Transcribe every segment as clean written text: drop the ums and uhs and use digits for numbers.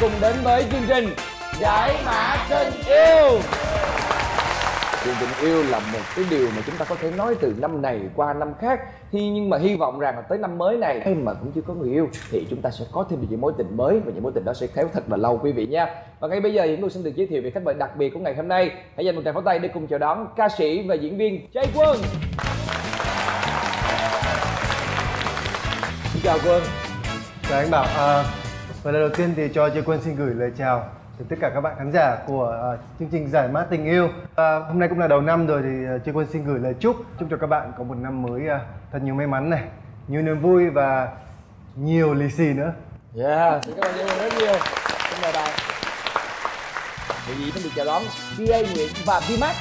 cùng đến với chương trình Giải Mã Tình Yêu. Chuyện tình yêu là một cái điều mà chúng ta có thể nói từ năm này qua năm khác. Nhưng mà hy vọng rằng là tới năm mới này em mà cũng chưa có người yêu thì chúng ta sẽ có thêm những mối tình mới, và những mối tình đó sẽ kéo thật là lâu quý vị nha. Và ngay bây giờ thì chúng tôi xin được giới thiệu về khách mời đặc biệt của ngày hôm nay. Hãy dành một tràng pháo tay để cùng chào đón ca sĩ và diễn viên Jay Quân. Xin chào Quân. Chào anh Bảo. Và lời đầu tiên thì cho Jay Quân xin gửi lời chào đến tất cả các bạn khán giả của chương trình Giải Mã Tình Yêu. Hôm nay cũng là đầu năm rồi thì Jay Quân xin gửi lời chúc cho các bạn có một năm mới thật nhiều may mắn này, nhiều niềm vui và nhiều lì xì nữa. Yeah, xin cảm ơn Jay Quân rất nhiều. Xin mời bạn. Vì gì cũng được chào đón PA Nguyễn và Vmax.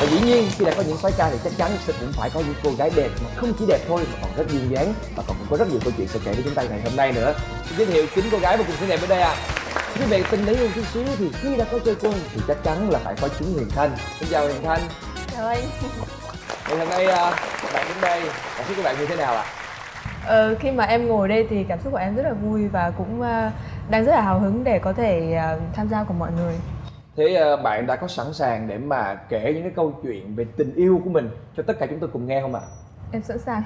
Và dĩ nhiên khi đã có những soái ca thì chắc chắn sẽ cũng phải có những cô gái đẹp, mà không chỉ đẹp thôi mà còn rất duyên dáng, và còn có rất nhiều câu chuyện sẽ kể với chúng ta ngày hôm nay nữa. Xin giới thiệu chính cô gái vô cùng xinh đẹp ở đây ạ. Quý vị tin lấy yêu chút xíu thì khi đã có Jay Quân thì chắc chắn là phải có chính Huyền Thanh. Xin chào Huyền Thanh. Chào anh. Ngày hôm nay bạn đến đây, cảm xúc của bạn như thế nào ạ? Khi mà em ngồi đây thì cảm xúc của em rất là vui và cũng đang rất là hào hứng để có thể tham gia cùng mọi người. Thế bạn đã có sẵn sàng để mà kể những cái câu chuyện về tình yêu của mình cho tất cả chúng tôi cùng nghe không ạ? Em sẵn sàng.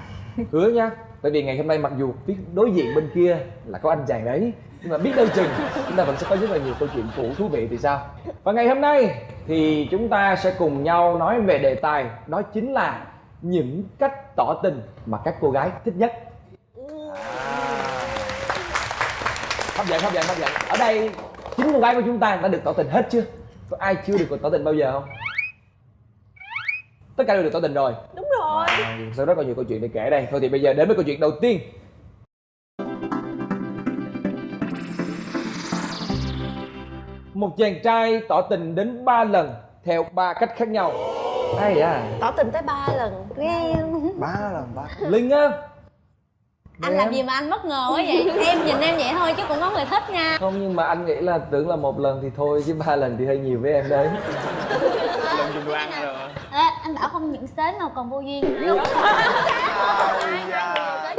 Hứa nhá. Bởi vì ngày hôm nay mặc dù biết đối diện bên kia là có anh chàng đấy, nhưng mà biết đâu chừng chúng ta vẫn sẽ có rất là nhiều câu chuyện cũ thú vị thì sao. Và ngày hôm nay thì chúng ta sẽ cùng nhau nói về đề tài, đó chính là những cách tỏ tình mà các cô gái thích nhất. Hấp dẫn, hấp dẫn, hấp dẫn. Ở đây 9 cô gái của chúng ta đã được tỏ tình hết chưa? Có ai chưa được tỏ tình bao giờ không? Tất cả đều được tỏ tình rồi. Đúng rồi. Sau rất là nhiều câu chuyện để kể đây. Thôi thì bây giờ đến với câu chuyện đầu tiên. Một chàng trai tỏ tình đến 3 lần theo 3 cách khác nhau. Ai da? Tỏ tình tới 3 lần. Ghê. 3 lần 3. Linh á. Anh làm gì mà anh bất ngờ quá vậy? Em nhìn em vậy thôi chứ cũng có người thích nha. Không, nhưng mà anh nghĩ là tưởng là 1 lần thì thôi, chứ 3 lần thì hơi nhiều với em đấy. Lần chung đồ ăn rồi. Ê, anh bảo không những sến mà còn vô duyên.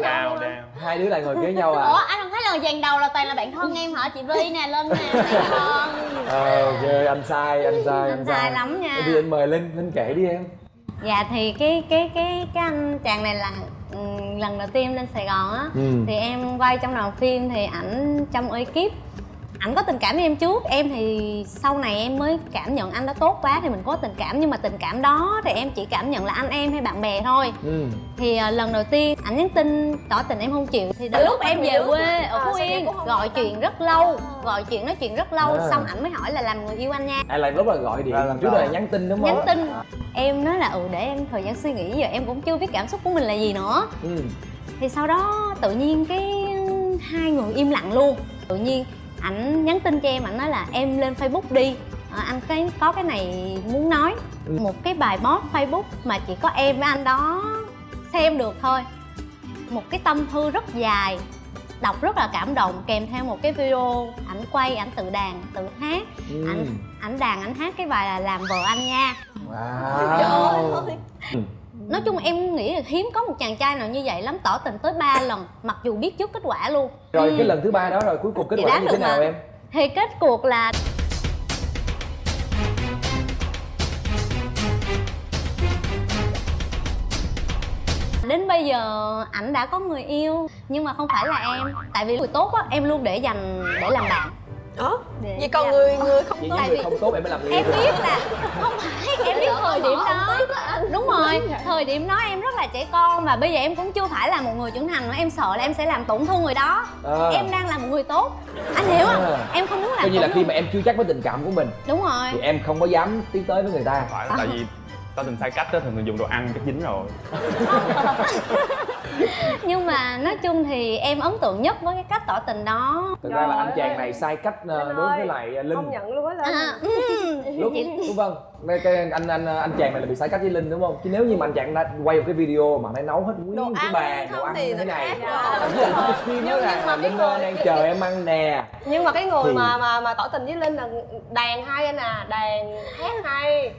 Đào. Hai đứa lại ngồi kế nhau à? Ủa anh không thấy là dàn đầu là toàn là bạn thân em hả? Chị Vy nè, Linh nè, bạn thân. Ok, anh sai. Anh sai lắm nha. Bây giờ anh mời Linh kể đi em. Dạ thì cái anh chàng này là lần đầu tiên em lên Sài Gòn á. Thì em quay trong đoàn phim thì ảnh trong ekip, ảnh có tình cảm với em trước. Em thì sau này em mới cảm nhận anh đã tốt quá thì mình có tình cảm, nhưng mà tình cảm đó thì em chỉ cảm nhận là anh em hay bạn bè thôi. Thì lần đầu tiên ảnh nhắn tin tỏ tình em không chịu, thì đến lúc em về quê ở Phú Yên gọi chuyện rất lâu, nói chuyện rất lâu, xong ảnh mới hỏi là làm người yêu anh nha. Là lúc là gọi điện, trước đó là nhắn tin đúng không? Nhắn tin. Em nói là để em thời gian suy nghĩ, giờ em cũng chưa biết cảm xúc của mình là gì nữa. Thì sau đó tự nhiên cái hai người im lặng luôn. Tự nhiên ảnh nhắn tin cho em, ảnh nói là em lên Facebook đi, anh có cái này muốn nói. Một cái bài post Facebook mà chỉ có em với anh đó xem được thôi. Một cái tâm thư rất dài, đọc rất là cảm động, kèm theo một cái video ảnh quay, ảnh tự đàn tự hát. Ảnh đàn ảnh hát cái bài là làm vợ anh nha. Wow. Trời ơi. Nói chung em nghĩ là hiếm có một chàng trai nào như vậy lắm, tỏ tình tới 3 lần mặc dù biết trước kết quả luôn. Rồi cái lần thứ 3 đó rồi cuối cùng kết quả như thế nào em? Thì kết cuộc là đến bây giờ ảnh đã có người yêu, nhưng mà không phải là em. Tại vì người tốt á em luôn để dành để làm bạn. Vậy còn người không tốt? Tại vì không tốt em mới làm người em yêu. biết là không phải, em biết thời điểm đó. Đúng rồi, thời điểm đó em rất là trẻ con, và bây giờ em cũng chưa phải là một người trưởng thành nữa. Em sợ là em sẽ làm tổn thương người đó. Em đang là một người tốt, anh hiểu không? Em không muốn làm coi như là tổn khi thương. mà em chưa chắc với tình cảm của mình Đúng rồi. thì em không có dám tiến tới với người ta. Phải là tại vì tỏ tình sai cách đó thì mình dùng đồ ăn chắc dính rồi. Nhưng mà nói chung thì em ấn tượng nhất với cái cách tỏ tình đó. Thực ra là anh chàng này sai cách đối với lại Linh. Không nhận luôn á Linh. Đúng, đúng vâng. Đây cái anh chàng này là bị sai cách với Linh đúng không? Chứ nếu như mà anh chàng đã quay một cái video mà nó nấu hết nguyên cái bàn đồ ăn như thế này, với lại cái phim đó là Linh đang chờ em ăn nè. Nhưng mà cái người mà tỏ tình với Linh là đàn hay anh à, đàn hát hay.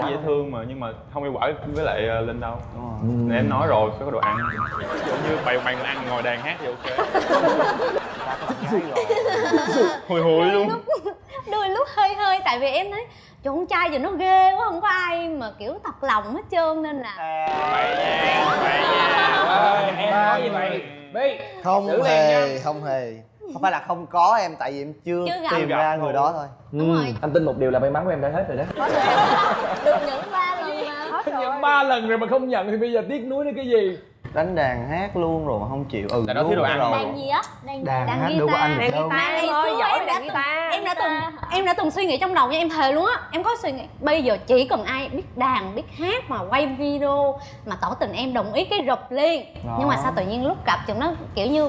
Dễ thương mà, nhưng mà không hiệu quả với lại Linh đâu. Nên em nói rồi, phải có đồ ăn. ví dụ như bày ăn ngồi đàn hát thì ok. Hùi hùi luôn. Đôi lúc hơi hơi, tại vì em thấy trời, con trai giờ nó ghê quá, không có ai mà kiểu thật lòng hết trơn nên là Bày nha. Em nói như vậy Bi Không xử liền hề, nha. không hề. Không phải là không có em, tại vì em chưa Chưa gặp. tìm ra người đó thôi. Đúng rồi. Anh tin một điều là may mắn của em đã hết rồi đó. được những 3 lần mà. Nhận 3 lần rồi mà không nhận thì bây giờ tiếc nuối nữa cái gì. Đánh đàn hát luôn rồi mà không chịu. Tại đó thiếu đồ ăn rồi. Đàn gì á? Đàn hát đâu có ăn được đâu. Mà ngày xưa em đã từng suy nghĩ trong đầu nha, em thề luôn á, em có suy nghĩ bây giờ chỉ cần ai biết đàn biết hát mà quay video mà tỏ tình em đồng ý cái rụp liền. Đó. Nhưng mà sao tự nhiên lúc gặp chúng nó kiểu như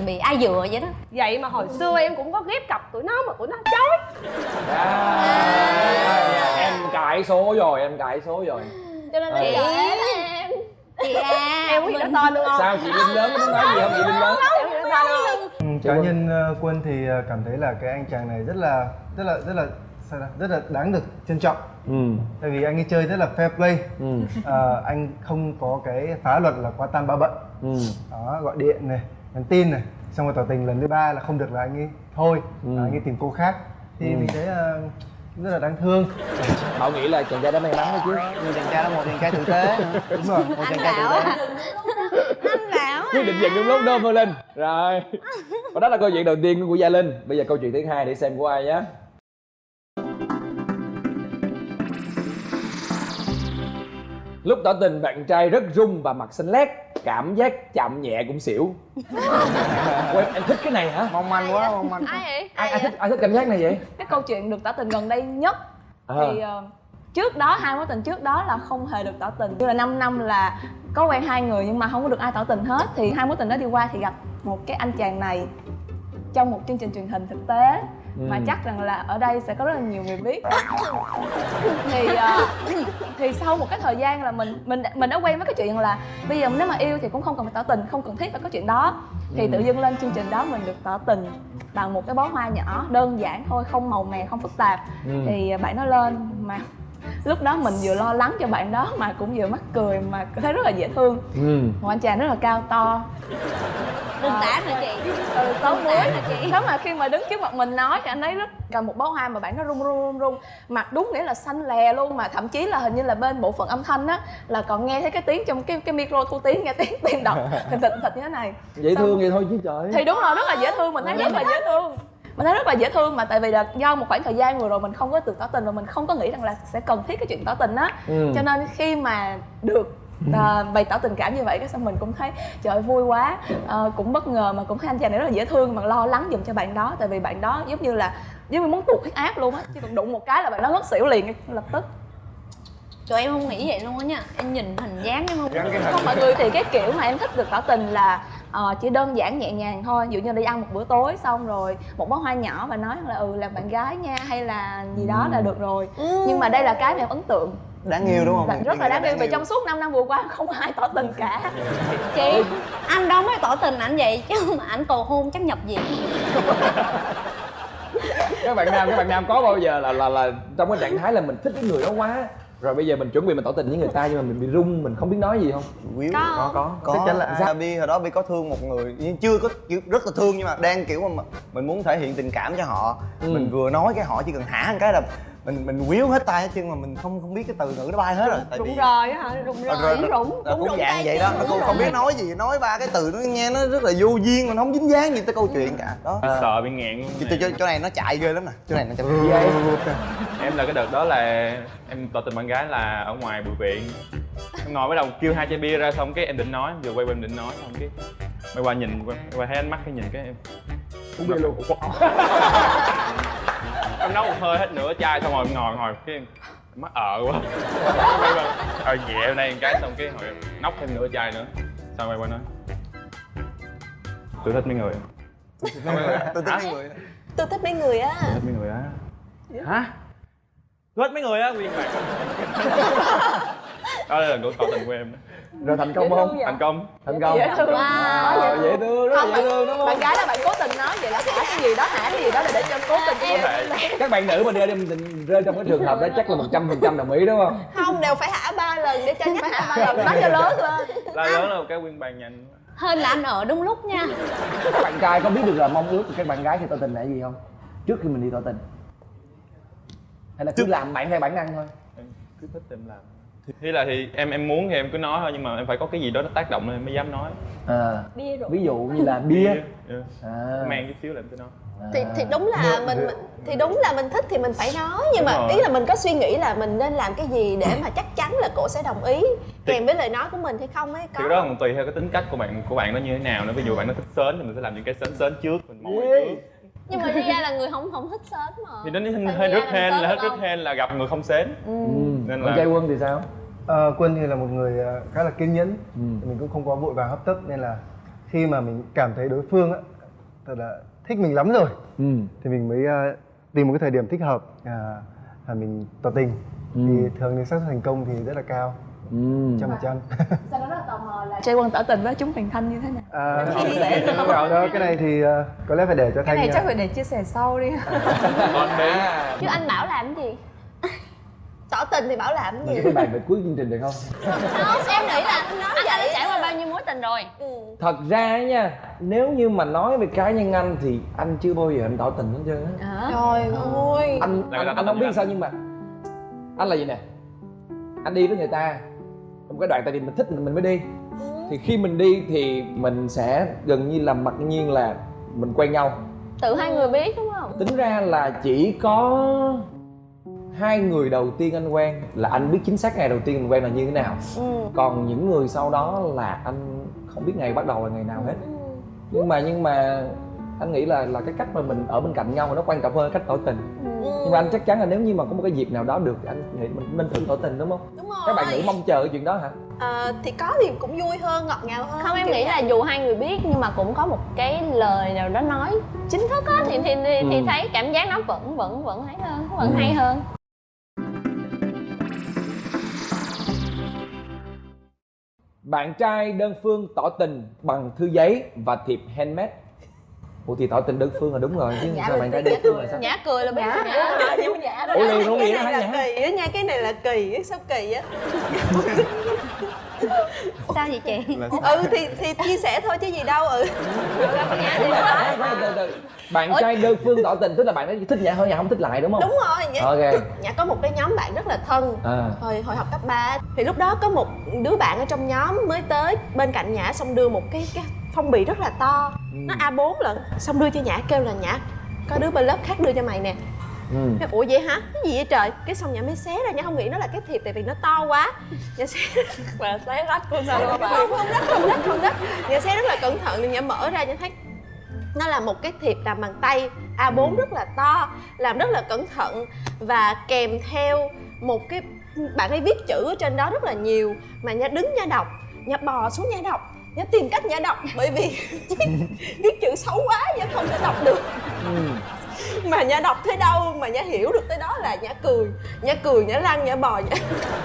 bị ai dựa vậy đó. Vậy mà hồi xưa em cũng có ghép cặp tụi nó mà tụi nó chối. Em cãi số rồi, em cãi số rồi. Cho nên là Chị em chị à em có gì đó to luôn không? Sao chị Linh lớn có muốn nói gì không chị Linh lớn? Em có gì đó to không? Cá nhân Quân thì cảm thấy là cái anh chàng này rất là sao ta? Rất là đáng được trân trọng. Tại vì anh ấy chơi rất là fair play. Anh không có cái phá luật là quá tam ba bận. Đó, gọi điện này, nhắn tin này, xong rồi tỏ tình lần thứ 3 là không được là anh ấy thôi, anh ấy tìm cô khác. Thì mình thấy rất là đáng thương. Họ nghĩ là chàng trai đã may mắn đó chứ. Nhưng chàng trai là một chàng trai tử tế nữa. Đúng rồi. Một anh chàng trai bảo tử à. tế. Anh bảo Quyết định giận đúng lúc đó Phương Linh. Rồi. Và đó là câu chuyện đầu tiên của Gia Linh. Bây giờ câu chuyện thứ hai để xem của ai nhé. Lúc tỏ tình bạn trai rất run và mặt xanh lét, cảm giác chạm nhẹ cũng xỉu. Ủa, em thích cái này hả? Mong manh quá, mong manh. Ai vậy? Ai thích cảm giác này vậy? Cái câu chuyện được tỏ tình gần đây nhất thì trước đó, 2 mối tình trước đó là không hề được tỏ tình. Như là 5 năm là có quen 2 người nhưng mà không có được ai tỏ tình hết. Thì 2 mối tình đó đi qua thì gặp một cái anh chàng này trong một chương trình truyền hình thực tế mà chắc rằng là ở đây sẽ có rất là nhiều người biết. Thì sau một cái thời gian là mình đã quen với cái chuyện là bây giờ nếu mà yêu thì cũng không cần phải tỏ tình, không cần thiết phải có chuyện đó. Thì tự dưng lên chương trình đó mình được tỏ tình bằng một cái bó hoa nhỏ đơn giản thôi, không màu mè, không phức tạp. Thì bạn nó lên mà lúc đó mình vừa lo lắng cho bạn đó mà cũng vừa mắc cười mà thấy rất là dễ thương. Một anh chàng rất là cao to, đừng tả nữa chị. xấu muối nè chị. Đó mà khi mà đứng trước mặt mình nói thì anh ấy rất cầm một bó hoa mà bạn nó run mặt đúng nghĩa là xanh lè luôn, mà thậm chí là hình như là bên bộ phận âm thanh á là còn nghe thấy cái tiếng trong cái micro thu tiếng, nghe tiếng tim đập thình thịch như thế này. Dễ thương vậy thôi chứ trời. Thì đúng rồi, rất là dễ thương, mình thấy rất là dễ thương. Mình thấy rất là dễ thương mà tại vì là do một khoảng thời gian vừa rồi mình không có được tỏ tình và mình không có nghĩ rằng là sẽ cần thiết cái chuyện tỏ tình á. Cho nên khi mà được bày tỏ tình cảm như vậy cái xong mình cũng thấy trời ơi, vui quá, cũng bất ngờ mà cũng thấy anh chàng này rất là dễ thương mà lo lắng giùm cho bạn đó, tại vì bạn đó giống như muốn tụt huyết áp luôn á, chỉ cần đụng một cái là bạn đó ngất xỉu liền lập tức. Trời em không nghĩ vậy luôn á nha, em nhìn hình dáng em không. Không mọi người thì cái kiểu mà em thích được tỏ tình là chỉ đơn giản nhẹ nhàng thôi, ví dụ như đi ăn một bữa tối xong rồi một bó hoa nhỏ và nói là làm bạn gái nha hay là gì đó là được rồi. Nhưng mà đây là cái mà em ấn tượng, Đáng yêu đúng không? rất là đáng yêu vì trong suốt 5 năm vừa qua không ai tỏ tình cả. Chị, anh đâu mới tỏ tình ảnh vậy chứ mà ảnh cầu hôn chắc nhập viện. Các bạn nam có bao giờ là trong cái trạng thái là mình thích cái người đó quá rồi bây giờ mình chuẩn bị mình tỏ tình với người ta nhưng mà mình bị run, mình không biết nói gì không? Có. Chắc chắn là Bi hồi đó Bi có thương một người nhưng chưa có kiểu rất là thương, nhưng mà đang kiểu mà mình muốn thể hiện tình cảm cho họ. Mình vừa nói cái họ chỉ cần hả một cái là mình quýu hết tay hết chân mà mình không biết cái từ ngữ nó bay hết rồi. Tại Rụng vì rời á hả? Rụng rời, rụng. cũng dạng vậy đó, nó không biết nói gì, nói ba cái từ nó nghe nó rất là vô duyên mà nó không dính dáng gì tới câu chuyện cả. Đó. Sợ bị nghẹn luôn. Chỗ này nó chạy ghê lắm nè, chỗ này nó chạy. Em là cái đợt đó là em tỏ tình bạn gái là ở ngoài bệnh viện. Em ngồi bắt đầu kêu 2 chai bia ra xong cái em định nói, vừa quay em định nói xong cái quay qua nhìn quay thấy ánh mắt cái nhìn cái em Uống bia luôn. Em nấu một hơi hết nửa chai xong rồi em ngồi cái em mắc quá. Nhẹ đây một cái xong cái hồi nóc thêm nửa chai nữa. Xong quay qua nói tôi thích mấy người. Tôi thích mấy người. Tôi thích mấy người á. Tôi thích mấy người á. Hả? Tôi thích mấy người á, nguyên bản. Đó là cuộc tỏ tình của em đó. Rồi thành công không? Thành công. Thành công. Dễ thương. Dễ thương, rất là dễ thương đúng không? Bạn gái là bạn cố tình nói vậy là hả cái gì đó để cho cố tình Có thể. Các bạn nữ mà rơi trong cái trường hợp đó chắc là 100% đồng ý đúng không? Không, đều phải hả 3 lần để cho nhắc nói cho lớn lên. La lớn là cái nguyên bàn nhanh. Hên là anh ở đúng lúc nha. Các bạn trai có biết được là mong ước của các bạn gái khi tỏ tình là gì không? Trước khi mình đi tỏ tình, hay là cứ làm bạn theo bản năng thôi? Em cứ thích em làm. Thì em muốn thì em cứ nói thôi, nhưng mà em phải có cái gì đó nó tác động lên em mới dám nói. Bia rượu. Ví dụ như là bia. Mang chút xíu là em cứ nói. Thì đúng là mình thích thì mình phải nói, nhưng mà ý là mình có suy nghĩ là mình nên làm cái gì để mà chắc chắn là cổ sẽ đồng ý kèm với lời nói của mình hay không ấy. Thì đó còn tùy theo cái tính cách của bạn nó như thế nào nữa. Ví dụ bạn nó thích sến thì mình sẽ làm những cái sến trước, mình mồi trước. Nhưng mà Ria là người không thích sến mà. Thì nó hơi rất hên là gặp người không sến. Nên là Còn trai Quân thì sao? Quân thì là một người khá là kiên nhẫn, mình cũng không có vội vàng hấp tấp, nên là khi mà mình cảm thấy đối phương á thật là thích mình lắm rồi thì mình mới tìm một cái thời điểm thích hợp và mình tỏ tình. Thì thường thì xác suất thành công thì rất là cao, 100%. Sau đó rất là tò mò là trai Quân tỏ tình với chúng Huyền Thanh như thế nào? Chia sẻ đó, cái này thì có lẽ phải để cho Thanh. Cái này chắc phải để chia sẻ sau đi. Chứ anh bảo làm gì? Tỏ tình thì bảo làm Mình gì? có bàn về cuối chương trình được không? Không, em nghĩ là anh đã trải qua bao nhiêu mối tình rồi. Thật ra nha, nếu như mà nói về cá nhân anh thì anh chưa bao giờ anh tỏ tình hết trơn á. Trời ơi. Anh không biết sao, nhưng mà anh là gì nè, anh đi với người ta trong cái đoạn thời điểm mình thích mình mới đi. Thì khi mình đi thì mình sẽ gần như là mặc nhiên là mình quen nhau. Tự hai người biết đúng không? Tính ra là chỉ có 2 người đầu tiên anh quen là anh biết chính xác ngày đầu tiên mình quen là như thế nào. Còn những người sau đó là anh không biết ngày bắt đầu là ngày nào hết. Nhưng mà anh nghĩ là cái cách mà mình ở bên cạnh nhau nó quan trọng hơn cách tỏ tình. Nhưng mà anh chắc chắn là nếu như mà có một cái dịp nào đó được thì anh nghĩ mình nên thử tỏ tình, đúng không? Đúng rồi. Các bạn nữ mong chờ cái chuyện đó hả? Thì có thì cũng vui hơn, ngọt ngào hơn. Không, em nghĩ là dù hai người biết nhưng mà cũng có một cái lời nào đó nói chính thức á thì thấy cảm giác nó vẫn hay hơn, vẫn hay hơn. Bạn trai đơn phương tỏ tình bằng thư giấy và thiệp handmade. Ủa thì tỏ tình đơn phương là đúng rồi chứ sao bạn trai đơn phương là sao? Nhã cười là biết nhã. Ủa liền luôn cái vậy này đó hả là nhã? kỳ á nha, cái này là kỳ á, sao kỳ á? Sao vậy chị? Thì chia sẻ thôi chứ gì đâu. Bạn trai đơn phương tỏ tình tức là bạn ấy thích nhã hơn, nhã không thích lại, đúng không? Đúng rồi. Ok. Nhã có một cái nhóm bạn rất là thân hồi học cấp 3. Thì lúc đó có một đứa bạn ở trong nhóm mới tới bên cạnh Nhã, xong đưa một cái phong bì rất là to, nó A4 lận, xong đưa cho Nhã, kêu là Nhã có đứa bên lớp khác đưa cho mày nè. Ủa vậy hả? Cái gì vậy trời? Cái xong Nhã mới xé ra, Nhã không nghĩ nó là cái thiệp tại vì nó to quá. Nhã xé Và xé rách luôn sao đâu bà? không rách. Nhã xé rất là cẩn thận, thì Nhã mở ra, Nhã thấy nó là một cái thiệp làm bằng tay A4 rất là to, làm rất là cẩn thận và kèm theo một cái, bạn ấy viết chữ ở trên đó rất là nhiều mà Nhã đứng Nhã đọc, Nhã bò xuống Nhã đọc, Nhã tìm cách Nhã đọc bởi vì viết chữ xấu quá Nhã không thể đọc được. Mà Nhã đọc tới đâu mà Nhã hiểu được tới đó là Nhã cười, Nhã lăn, Nhã bò,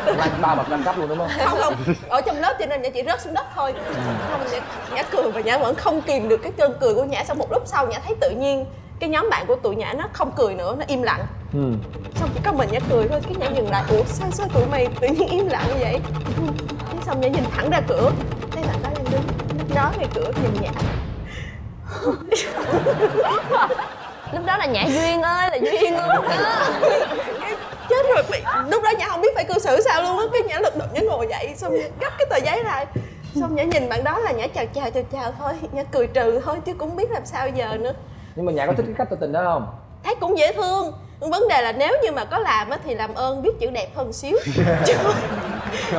lăn 3 bậc 5 cấp luôn đúng không? Không, ở trong lớp cho nên Nhã chỉ rớt xuống đất thôi. Không, Nhã cười và Nhã vẫn không kìm được cái cơn cười của Nhã. Sau một lúc sau Nhã thấy tự nhiên cái nhóm bạn của tụi Nhã nó không cười nữa, nó im lặng. Xong chỉ có mình Nhã cười thôi, cái Nhã dừng lại, ủa sao tụi mày tự nhiên im lặng như vậy? Cái xong Nhã nhìn thẳng ra cửa, thấy bạn đó đang đứng đó ngay cửa nhìn Nhã. Lúc đó là Nhã duyên ơi là duyên luôn đó. Chết rồi, lúc đó Nhã không biết phải cư xử sao luôn á. Cái Nhã lật đật Nhã ngồi dậy, xong Nhã cắt cái tờ giấy lại, xong Nhã nhìn bạn đó là Nhã chào thôi, Nhã cười trừ thôi chứ cũng biết làm sao giờ nữa. Nhưng mà Nhã có thích cái cách tỏ tình đó không? Thấy cũng dễ thương. Vấn đề là nếu như mà có làm á thì làm ơn viết chữ đẹp hơn xíu.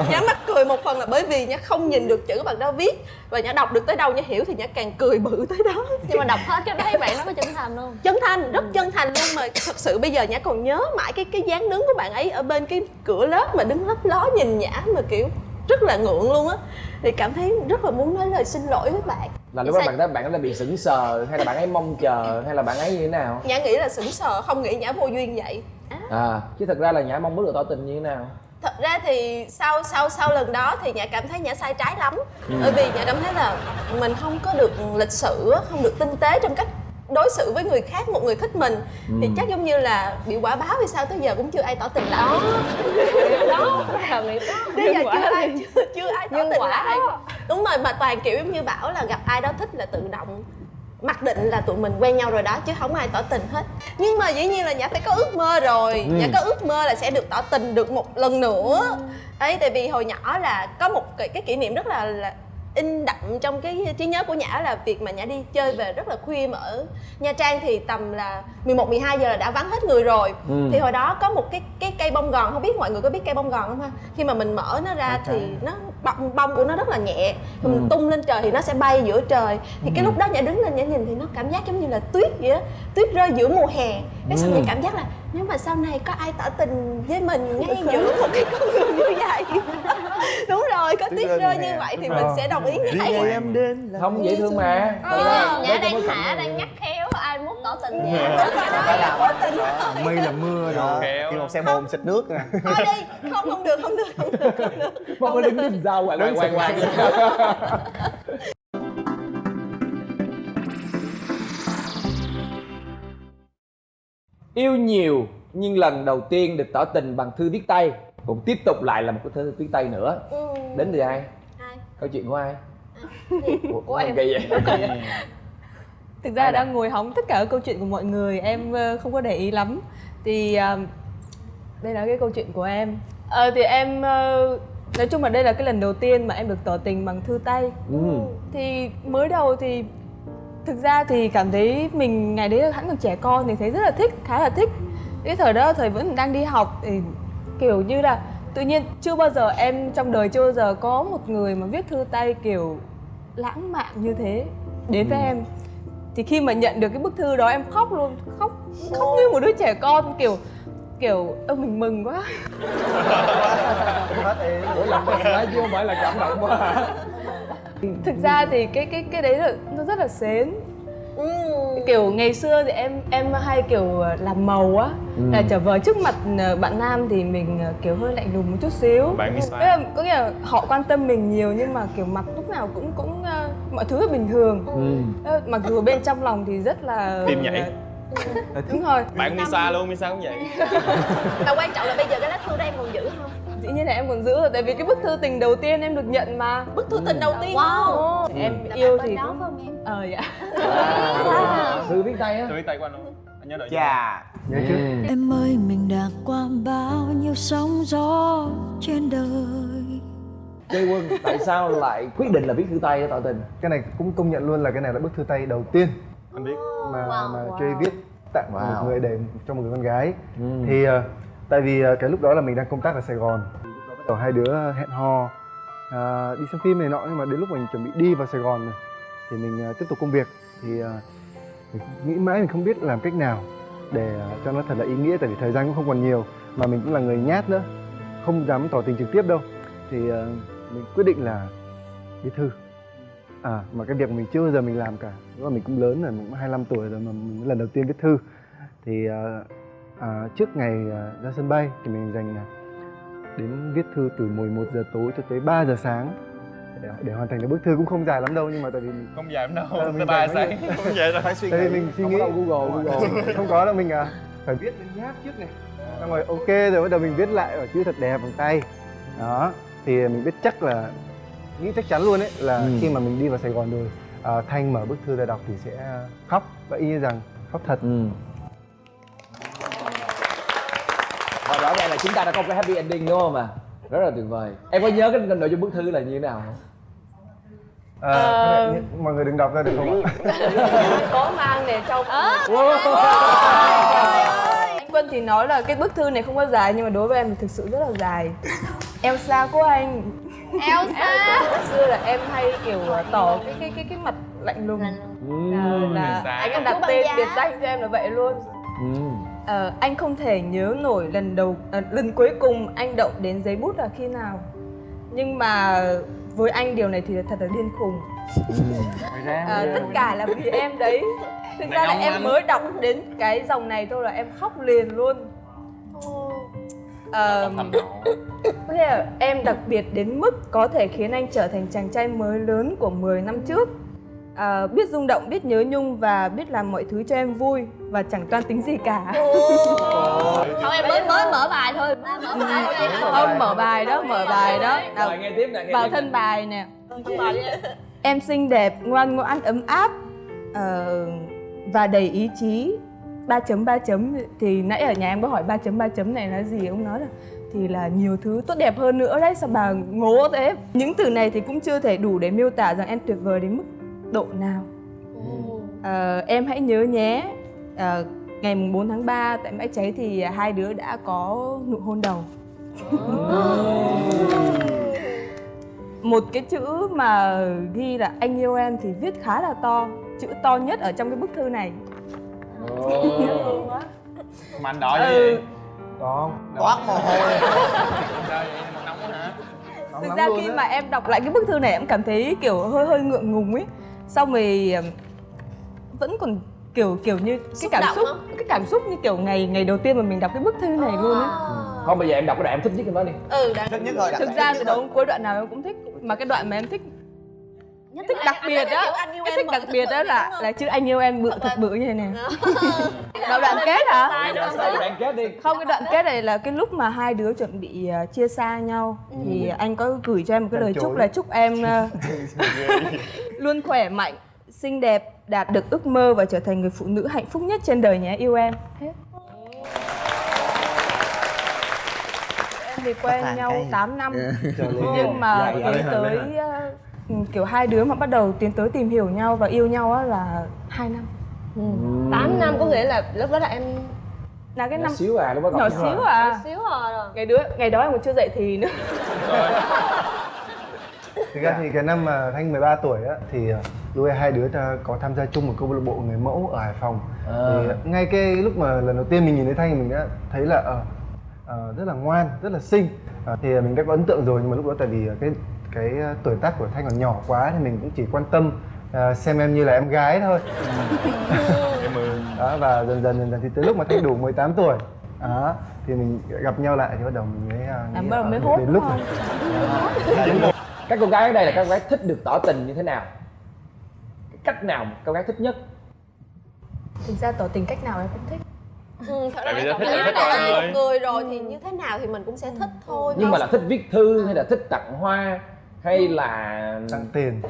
Nhã mắc cười một phần là bởi vì Nhã không nhìn được chữ bạn đó viết, và Nhã đọc được tới đâu Nhã hiểu thì Nhã càng cười bự tới đó. Nhưng mà đọc hết cái thấy bạn nó có chân thành không? Chân thành, rất chân thành luôn. Mà thật sự bây giờ Nhã còn nhớ mãi cái dáng đứng của bạn ấy ở bên cái cửa lớp mà đứng lấp ló nhìn Nhã mà kiểu rất là ngượng luôn á. Thì cảm thấy rất là muốn nói lời xin lỗi với bạn. Là lúc đó bạn ấy bị sững sờ hay là bạn ấy mong chờ hay là bạn ấy như thế nào? Nhã nghĩ là sững sờ, không nghĩ Nhã vô duyên vậy. Chứ thật ra là Nhã mong muốn được tỏ tình như thế nào? Thật ra thì sau lần đó thì Nhã cảm thấy Nhã sai trái lắm. Bởi vì Nhã cảm thấy là mình không có được lịch sự, không được tinh tế trong cách đối xử với người khác, một người thích mình thì chắc giống như là bị quả báo vì sao tới giờ cũng chưa ai tỏ tình lại. Đó Bây giờ chưa ai tỏ tình lại. Đúng rồi, mà toàn kiểu giống như bảo là gặp ai đó thích là tự động mặc định là tụi mình quen nhau rồi đó, chứ không ai tỏ tình hết. Nhưng mà dĩ nhiên là Nhã phải có ước mơ rồi. Nhã có ước mơ là sẽ được tỏ tình được một lần nữa ấy, tại vì hồi nhỏ là có một cái kỷ niệm rất là in đậm trong cái trí nhớ của Nhã là việc mà Nhã đi chơi về rất là khuya mà ở Nha Trang thì tầm là 11-12 giờ là đã vắng hết người rồi. Thì hồi đó có một cái cây bông gòn, không biết mọi người có biết cây bông gòn không ha? Khi mà mình mở nó ra thì nó bông của nó rất là nhẹ, mình tung lên trời thì nó sẽ bay giữa trời. Thì cái lúc đó Nhã đứng lên Nhã nhìn thì nó cảm giác giống như là tuyết vậy á, tuyết rơi giữa mùa hè. Cái xong Nhã cảm giác là nếu mà sau này có ai tỏ tình với mình ngay giữa một cái con đường như vậy đúng rồi, có tuyết rơi như vậy thì mình sẽ đồng ý ngay. Em đến là Không dễ thương mà. Nhã đang thả đang nhắc khéo ai muốn tỏ tình Nhã. Mây là mưa rồi. Kéo. khi một xe bồn xịt nước nè. Thôi đi, không được. Không có đứng nhìn sau quạng quạng. Yêu nhiều nhưng lần đầu tiên được tỏ tình bằng thư viết tay, cũng tiếp tục lại là một cái thư viết tay nữa. Đến từ ai? Câu chuyện của ai? Của em. Kỳ vậy? Thực ra đang ngồi hóng tất cả các câu chuyện của mọi người, em không có để ý lắm. Thì đây là cái câu chuyện của em. Thì em nói chung là đây là cái lần đầu tiên mà em được tỏ tình bằng thư tay. Thì mới đầu thì thực ra thì cảm thấy mình ngày đấy hẳn còn trẻ con thì thấy rất là thích, khá là thích. Cái thời đó thời vẫn đang đi học thì kiểu như là tự nhiên chưa bao giờ em trong đời chưa bao giờ có một người mà viết thư tay kiểu lãng mạn như thế đến với em. Thì khi mà nhận được cái bức thư đó em khóc luôn, khóc như một đứa trẻ con, kiểu mình mừng quá. Ủa làm mừng quá chứ không phải là cảm động quá hả? Thực ra thì cái đấy là nó rất là sến. Kiểu ngày xưa thì em hay kiểu làm màu á, là trở vờ trước mặt bạn nam thì mình kiểu hơi lạnh lùng một chút xíu. Bạn Miss Có nghĩa là họ quan tâm mình nhiều nhưng mà kiểu mặt lúc nào cũng mọi thứ bình thường. Mặc dù bên trong lòng thì rất là tim nhảy. Đúng rồi. Bạn Misa luôn, Misa cũng vậy. Và quan trọng là bây giờ cái lá thư đó em còn giữ không? Dĩ nhiên là em còn giữ rồi, tại vì cái bức thư tình đầu tiên em được nhận mà. Bức thư tình đầu tiên. Wow. Em yêu thì đó cũng... phải không em? Dạ. Thư viết tay á. Thư viết tay của anh không? Anh nhớ đợi. Chà. Nhớ chứ. Em ơi, mình đã qua bao nhiêu sóng gió trên đời. Chơi Quân, tại sao lại quyết định là viết thư tay để tỏ tình? Cái này cũng công nhận luôn là cái này là bức thư tay đầu tiên Anh biết. mà Jay viết tặng một người để cho một người con gái. Thì tại vì cái lúc đó là mình đang công tác ở Sài Gòn, bắt đầu hai đứa hẹn hò đi xem phim này nọ, nhưng mà đến lúc mình chuẩn bị đi vào Sài Gòn rồi thì mình tiếp tục công việc thì mình nghĩ mãi mình không biết làm cách nào để cho nó thật là ý nghĩa, tại vì thời gian cũng không còn nhiều mà mình cũng là người nhát nữa, không dám tỏ tình trực tiếp đâu. Thì mình quyết định là viết thư. Mà cái việc mình chưa bao giờ mình làm cả, nhưng mà mình cũng lớn rồi, mình cũng 25 tuổi rồi mà mình lần đầu tiên viết thư. Thì trước ngày ra sân bay thì mình dành đến viết thư từ 11 giờ tối cho tới 3 giờ sáng để hoàn thành được bức thư. Cũng không dài lắm đâu, nhưng mà tại vì mình Không dài lắm đâu, mình tới 3 dành sáng. Không vậy đâu. Phải suy tại vì nghĩ. mình suy nghĩ Google. không có đâu, mình phải viết lên nháp trước này, xong rồi ok rồi bắt đầu mình viết lại ở chữ thật đẹp bằng tay đó. Thì mình biết chắc là nghĩ chắc chắn luôn ấy là khi mà mình đi vào Sài Gòn rồi Thanh mở bức thư ra đọc thì sẽ khóc, và y như rằng khóc thật. Và rõ ràng là chúng ta đã có một cái happy ending đúng không ạ? Rất là tuyệt vời. Em có nhớ cái nội dung bức thư là như thế nào không? Mọi người đừng đọc ra được không ạ? Có mang để trong Anh Quân thì nói là cái bức thư này không có dài, nhưng mà đối với em thì thực sự rất là dài. Elsa của anh. Elsa. Xưa là em hay kiểu tỏ cái mặt lạnh lùng. Là anh có đặt tên biệt danh cho em là vậy luôn. Anh không thể nhớ nổi lần cuối cùng anh động đến giấy bút là khi nào. Nhưng mà với anh điều này thì thật là điên khùng. Tất cả là vì em đấy. Thực ra là em mới đọc đến cái dòng này thôi là em khóc liền luôn. Có thể là em đặc biệt đến mức có thể khiến anh trở thành chàng trai mới lớn của 10 năm trước. biết rung động, biết nhớ nhung và biết làm mọi thứ cho em vui và chẳng toan tính gì cả. Không, em mới mở bài thôi. Không, mở bài đó. Rồi nghe tiếp nè, Vào thân bài nè. Em xinh đẹp, ngoan ngoãn, ấm áp và đầy ý chí. 3 chấm thì nãy ở nhà em có hỏi 3 chấm này là gì, ông nói là thì là nhiều thứ tốt đẹp hơn nữa đấy. Sao bà ngố thế? Những từ này thì cũng chưa thể đủ để miêu tả rằng em tuyệt vời đến mức độ nào. Em hãy nhớ nhé, ngày 4 tháng 3 tại Bãi Cháy thì hai đứa đã có nụ hôn đầu. Một cái chữ mà ghi là anh yêu em thì viết khá là to, chữ to nhất ở trong cái bức thư này. Mà anh đỏ vậy? Có toát mồ hôi. Nóng quá hả? Thực ra khi mà em đọc lại cái bức thư này em cảm thấy kiểu hơi ngượng ngùng ấy. Xong rồi vẫn còn kiểu như cái cảm xúc như kiểu ngày đầu tiên mà mình đọc cái bức thư này luôn ấy. Không, bây giờ em đọc cái đoạn em thích nhất cái đó đi. Thích nhất rồi. Thực ra từ đầu cuối đoạn nào em cũng thích, mà cái đoạn mà em thích đặc biệt đó, cái thích đặc biệt đó là chữ anh yêu em bự thật bự như thế này. Đầu đoạn kết hả? Đoạn kết đi. Không, cái đoạn kết này là cái lúc mà hai đứa chuẩn bị chia xa nhau thì anh có gửi cho em một cái lời chúc là chúc em luôn khỏe mạnh, xinh đẹp, đạt được ước mơ và trở thành người phụ nữ hạnh phúc nhất trên đời nhé, yêu em. Hết. Em thì quen nhau 8 năm nhưng mà tiến tới kiểu hai đứa mà bắt đầu tiến tới tìm hiểu nhau và yêu nhau á là 2 năm. 8 năm có nghĩa là lúc đó là em Là cái Nhỏ năm xíu à, lúc đó nhỏ xíu à. xíu rồi. Ngày đó em còn chưa dậy thì nữa. Thực ra thì cái năm mà Thanh 13 tuổi á thì lúc ấy hai đứa ta có tham gia chung một câu lạc bộ người mẫu ở Hải Phòng. Thì ngay cái lúc mà lần đầu tiên mình nhìn thấy Thanh mình đã thấy là rất là ngoan, rất là xinh. Thì mình đã có ấn tượng rồi, nhưng mà lúc đó tại vì cái tuổi tác của Thanh còn nhỏ quá thì mình cũng chỉ quan tâm xem em như là em gái thôi. Đó, và dần dần thì tới lúc mà Thanh đủ 18 tuổi đó, thì mình gặp nhau lại thì bắt đầu mình mới hốt đến lúc không? Các cô gái ở đây là các cô gái thích được tỏ tình như thế nào? Cái cách nào các cô gái thích nhất? Thực ra tỏ tình cách nào em cũng thích. Thật Tại vì ra đã thích là rồi anh một ơi. người rồi thì như thế nào thì mình cũng sẽ thích thôi. Nhưng mà là thích viết thư hay là thích tặng hoa hay là tặng tiền.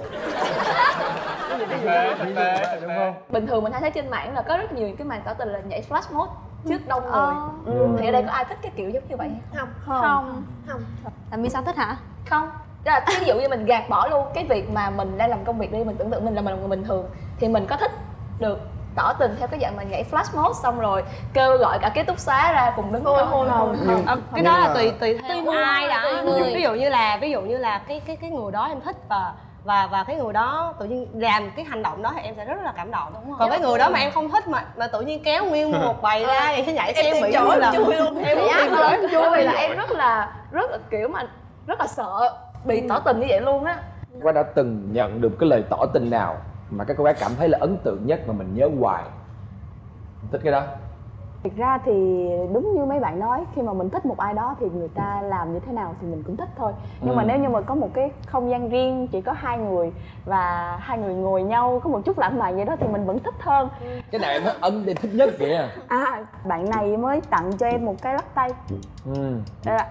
Thực tế Đúng không? Bình thường mình hay thấy trên mạng là có rất nhiều những cái màn tỏ tình là nhảy flash mode trước đông người. Thì ở đây có ai thích cái kiểu giống như vậy không? Không. Là Mi sao thích hả? Không. Tức là ví dụ như mình gạt bỏ luôn cái việc mà mình đang làm công việc đi, mình tưởng tượng mình là một người bình thường thì mình có thích được tỏ tình theo cái dạng mà nhảy flash mode xong rồi kêu gọi cả ký túc xá ra cùng đứng hôn không? Cái đó là tùy theo ai đã ví dụ như là cái người đó em thích và cái người đó tự nhiên làm cái hành động đó thì em sẽ rất là cảm động. Còn cái người đó mà em không thích mà tự nhiên kéo nguyên một bầy ra vậy sẽ nhảy xem bị chui luôn. em Chui là em rất là kiểu mà rất là sợ bị tỏ tình như vậy luôn á. Qua đã từng nhận được cái lời tỏ tình nào mà các cô gái cảm thấy là ấn tượng nhất mà mình nhớ hoài? Thích cái đó. Thực ra thì đúng như mấy bạn nói, khi mà mình thích một ai đó thì người ta làm như thế nào thì mình cũng thích thôi. Nhưng mà nếu như mà có một cái không gian riêng chỉ có hai người và hai người ngồi nhau có một chút lãng mạn vậy đó thì mình vẫn thích hơn. Cái nào em ấn em thích nhất kìa? Bạn này mới tặng cho em một cái lắc tay.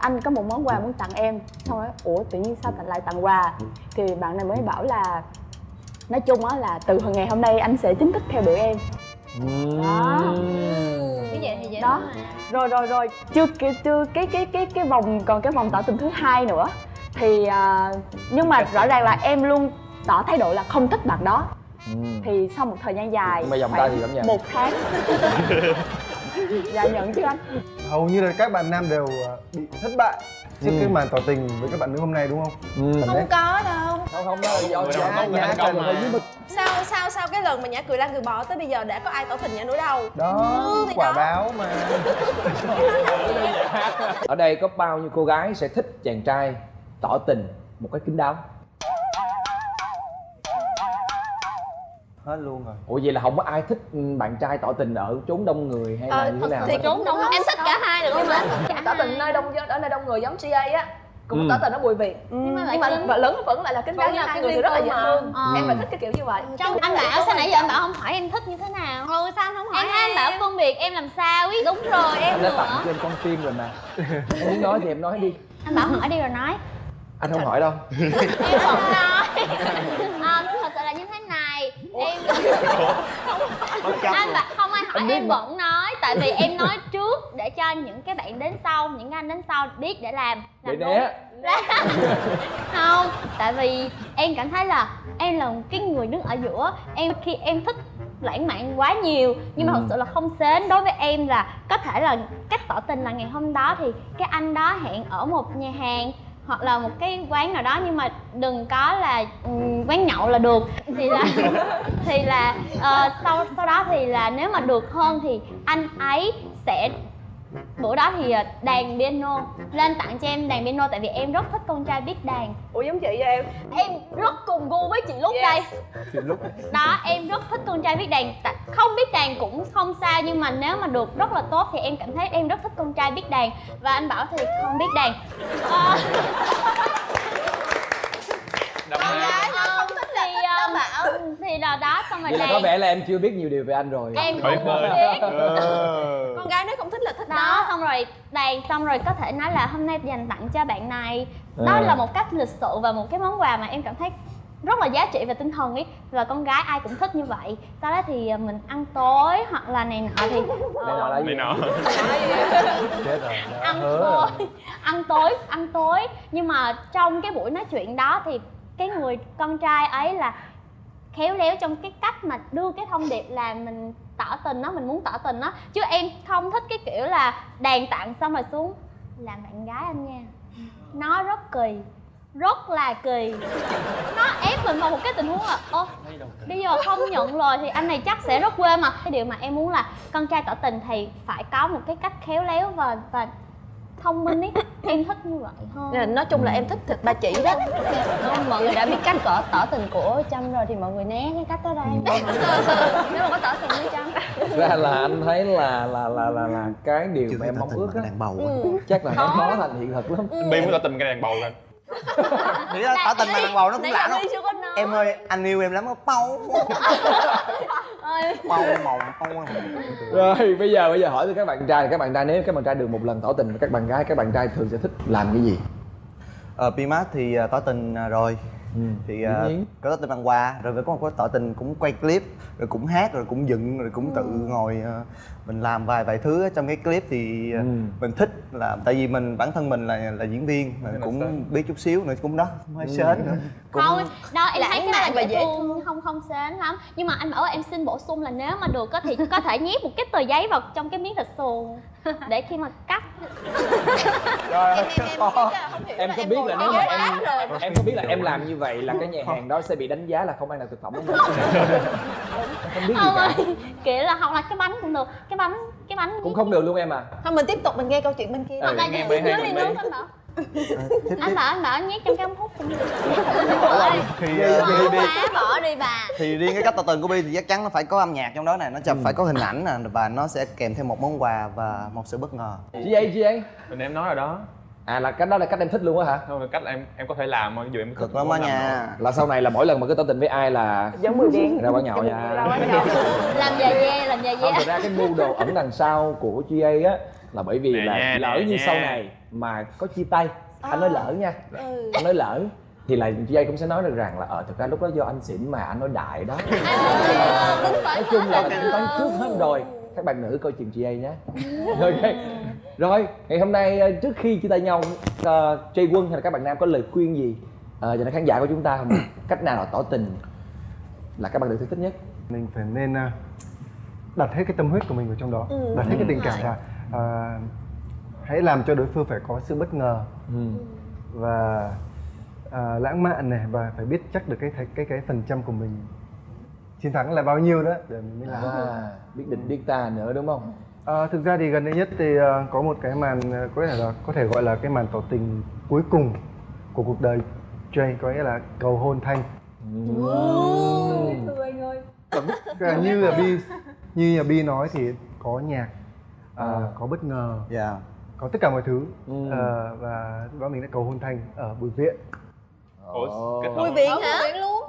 Anh có một món quà muốn tặng em. Xong rồi ủa tự nhiên sao lại tặng quà? Thì bạn này mới bảo là nói chung á là từ ngày hôm nay anh sẽ chính thức theo đuổi em. Đó. Cái vậy thì dễ đó. Rồi chưa cái vòng, còn cái vòng tỏ tình thứ hai nữa thì nhưng mà rõ ràng là em luôn tỏ thái độ là không thích bạn đó. Thì sau một thời gian dài mà vòng tay thì cảm nhận 1 tháng. Dạ nhận chứ anh. Hầu như là các bạn nam đều bị thất bại trước cái màn tỏ tình với các bạn nữ hôm nay đúng không? Không có đâu. Không đó là do Nhã cười là với mình. Sao cái lần mà Nhã cười Lan cười bỏ tới bây giờ đã có ai tỏ tình Nhã nữa đâu. Đó, quả báo mà. Ở đây có bao nhiêu cô gái sẽ thích chàng trai tỏ tình một cách kín đáo? Hết luôn rồi. Ủa vậy là không có ai thích bạn trai tỏ tình ở chốn đông người hay là như thế nào? Thì trốn đông em thích cả hai được không ạ? Tỏ tình ở nơi đông người giống GA á cũng tỏ tình ở Bùi Viện. Nhưng mà vợ lớn vẫn lại là cái gái hai người rất là dễ thương. Em lại thích cái kiểu như vậy. Anh Bảo sao nãy giờ anh Bảo không hỏi em thích như thế nào? Sao anh không hỏi Em thấy anh Bảo phân biệt em làm sao biết. Đúng rồi, em Anh đã tặng cho em con tim rồi mà. Em muốn nói thì em nói đi. Anh Bảo hỏi đi rồi nói. Anh không hỏi đâu. Em không nói. Thật sự là như thế này. Em anh Bảo không ai hỏi em vẫn nói. Tại vì em nói trước để cho những cái bạn đến sau, những anh đến sau biết để làm Để né. Không, tại vì em cảm thấy là em là cái người đứng ở giữa. Khi em thích lãng mạn quá nhiều nhưng mà thật sự là không xến. Đối với em là có thể là cách tỏ tình là ngày hôm đó thì cái anh đó hẹn ở một nhà hàng hoặc là một cái quán nào đó, nhưng mà đừng có là quán nhậu là được. Thì là sau đó thì là nếu mà được hơn thì anh ấy sẽ bữa đó thì đàn piano lên tặng cho em đàn piano, tại vì em rất thích con trai biết đàn. Ủa giống chị vậy em? Em rất cùng gu với chị Lúc đây. Chị Lúc Đó, em rất thích con trai biết đàn. Không biết đàn cũng không sao, nhưng mà nếu mà được rất là tốt thì em cảm thấy em rất thích con trai biết đàn. Và anh Bảo thì không biết đàn. Thì là đó, xong rồi vậy là có vẻ là em chưa biết nhiều điều về anh rồi. Em cũng không biết. Con gái nếu không thích là thích Đó, xong rồi đàn xong rồi có thể nói là hôm nay dành tặng cho bạn này. Đó là một cách lịch sự và một cái món quà mà em cảm thấy rất là giá trị về tinh thần ấy. Và con gái ai cũng thích như vậy. Sau đó thì mình ăn tối hoặc là này nọ thì Này nọ là gì? Này nọ. Chết rồi. ăn tối. Nhưng mà trong cái buổi nói chuyện đó thì cái người con trai ấy là khéo léo trong cái cách mà đưa cái thông điệp là mình tỏ tình đó, mình muốn tỏ tình đó. Chứ em không thích cái kiểu là đàn tặng xong rồi xuống làm bạn gái anh nha. Nó rất kỳ, rất là kỳ. Nó ép mình vào một cái tình huống là bây giờ không nhận lời thì anh này chắc sẽ rất quê mà. Cái điều mà em muốn là con trai tỏ tình thì phải có một cái cách khéo léo và thông minh ý. Em thích như vậy hơn. Nói chung là em thích thịt ba chỉ đó. Mọi người đã biết cách tỏ tình của Trâm rồi thì mọi người né cái cách đó ra em. Nếu mà có tỏ tình với Trâm. Ra là anh thấy là cái điều mà em mong ước á, đàn bầu chắc là nó khó thành hiện thực lắm. Anh Bi muốn tỏ tình cái đàn bầu lên. Nghĩ là tỏ tình mà đàn bầu nó cũng lạ lắm. Em ơi, anh yêu em lắm á, Pau mộng. Rồi bây giờ hỏi từ các bạn trai, nếu các bạn trai được một lần tỏ tình với các bạn trai thường sẽ thích làm cái gì? Pimat thì tỏ tình rồi. Thì có tỏ tình bằng quà, rồi có một cái tỏ tình cũng quay clip, rồi cũng hát, rồi cũng dựng, rồi cũng tự ngồi mình làm vài thứ trong cái clip thì mình thích là tại vì bản thân mình là diễn viên, mình cũng biết chút xíu nữa, cũng đó cũng hơi sến nữa. Không, đó em thấy cái này là dễ thương, không sến lắm. Nhưng mà anh Bảo em xin bổ sung là nếu mà được thì có thể nhét một cái tờ giấy vào trong cái miếng thịt xuồng để khi mà cắt. Em có biết là nếu mà em có biết là em làm như vậy là cái nhà hàng đó sẽ bị đánh giá là không an toàn thực phẩm đúng không? Không biết gì cả. Kiểu là hoặc là cái bánh cũng được, cái bánh cũng không được luôn em à? Thôi mình tiếp tục mình nghe câu chuyện bên kia. Nghe bên hai đi bên. Anh Bảo nhét trong cái ống hút cũng được. Bỏ đi bà. Thì riêng cái cách tỏ tình của Bi thì chắc chắn nó phải có âm nhạc trong đó này, nó phải có hình ảnh nè, và nó sẽ kèm theo một món quà và một sự bất ngờ. Chị ấy Mình em nói rồi đó. À là cách đó là cách em thích luôn á hả? Không là cách em có thể làm mà dù em Cực lắm á nha. Là sau này là mỗi lần mà cứ tỏ tình với ai là giống Bùi Viện ra quán nhậu nha. Làm già dê. Không, thực ra cái mưu đồ ẩn đằng sau của GA á là bởi vì là lỡ như sau này mà có chia tay, anh nói lỡ nha, anh nói lỡ thì là GA cũng sẽ nói được rằng là thực ra lúc đó do anh xỉn mà anh nói đại đó. Nói chung là tính toán trước hết rồi. Các bạn nữ coi chừng GA nhé. Ok. Rồi, ngày hôm nay trước khi chia tay nhau, Jay Quân hay là các bạn nam có lời khuyên gì dành cho khán giả của chúng ta không? Cách nào tỏ tình là các bạn nữ thích nhất? Mình phải nên đặt hết cái tâm huyết của mình vào trong đó, đặt hết cái tình cảm là hãy làm cho đối phương phải có sự bất ngờ và lãng mạn này, và phải biết chắc được cái phần trăm của mình chiến thắng là bao nhiêu đó để mình mới làm. Biết định biết ta nữa đúng không? Thực ra thì gần đây nhất thì có một cái màn có thể gọi là cái màn tỏ tình cuối cùng của cuộc đời Jay, có nghĩa là cầu hôn Thanh. Như là Bi nói thì có nhạc, có bất ngờ, có tất cả mọi thứ. Và bọn mình đã cầu hôn Thành ở Bùi Viện. Ủa, kết Bùi hôn. viện hả? Bùi viện luôn.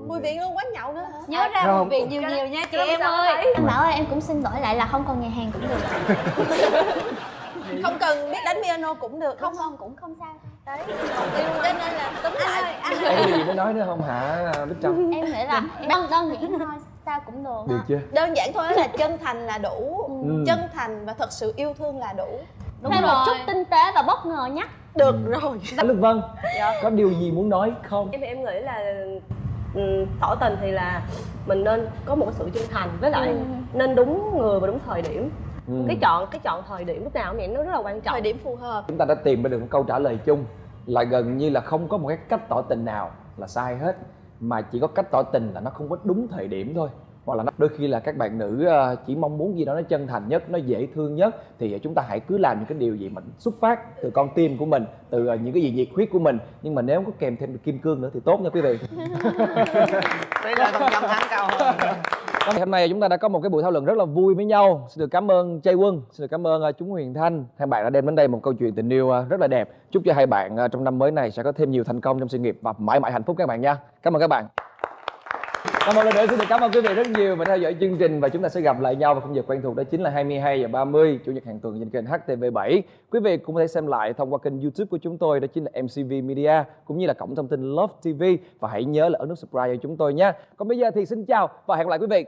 Bùi viện luôn, quán nhậu nữa hả? Nhớ ra Không. một việc nhiều nhiều nha chị em ơi. Anh Bảo ơi, em cũng xin lỗi lại là không còn nhà hàng cũng được. Không cần biết đánh piano cũng được. Không không cũng không sao. Đấy. Yêu cho nên là túm lại. Anh Em có điều gì muốn nói nữa không hả Bích Trâm? em nghĩ là đơn giản thôi, sao cũng được. Được chưa? Đơn giản thôi là chân thành là đủ. Chân thành và thật sự yêu thương là đủ. Đúng thêm một chút tinh tế và bất ngờ nhé. Được rồi. Anh Lục Vân, có điều gì muốn nói không? Em nghĩ là tỏ tình thì là mình nên có một cái sự chân thành, với lại nên đúng người và đúng thời điểm. Cái chọn thời điểm lúc nào cũng nó rất là quan trọng. Thời điểm phù hợp. Chúng ta đã tìm ra được một câu trả lời chung là gần như là không có một cái cách tỏ tình nào là sai hết, mà chỉ có cách tỏ tình là nó không có đúng thời điểm thôi, hoặc là đôi khi là các bạn nữ chỉ mong muốn gì đó nó chân thành nhất, nó dễ thương nhất, thì chúng ta hãy cứ làm những cái điều gì mà xuất phát từ con tim của mình, từ những cái gì nhiệt huyết của mình, nhưng mà nếu có kèm thêm được kim cương nữa thì tốt nha quý vị. Đây là phần trăm thắng cao hơn. Hôm nay chúng ta đã có một cái buổi thảo luận rất là vui với nhau. Xin được cảm ơn Chay Quân, xin được cảm ơn Chúng Huyền Thanh. Hai bạn đã đem đến đây một câu chuyện tình yêu rất là đẹp. Chúc cho hai bạn trong năm mới này sẽ có thêm nhiều thành công trong sự nghiệp và mãi mãi hạnh phúc các bạn nha. Cảm ơn các bạn. Và một lần nữa xin được cảm ơn quý vị rất nhiều và theo dõi chương trình, và chúng ta sẽ gặp lại nhau vào khung giờ quen thuộc, đó chính là 22h30 chủ nhật hàng tuần trên kênh HTV7. Quý vị cũng có thể xem lại thông qua kênh YouTube của chúng tôi, đó chính là MCV Media, cũng như là cổng thông tin Love TV, và hãy nhớ là ấn nút subscribe cho chúng tôi nhé. Còn bây giờ thì xin chào và hẹn gặp lại quý vị.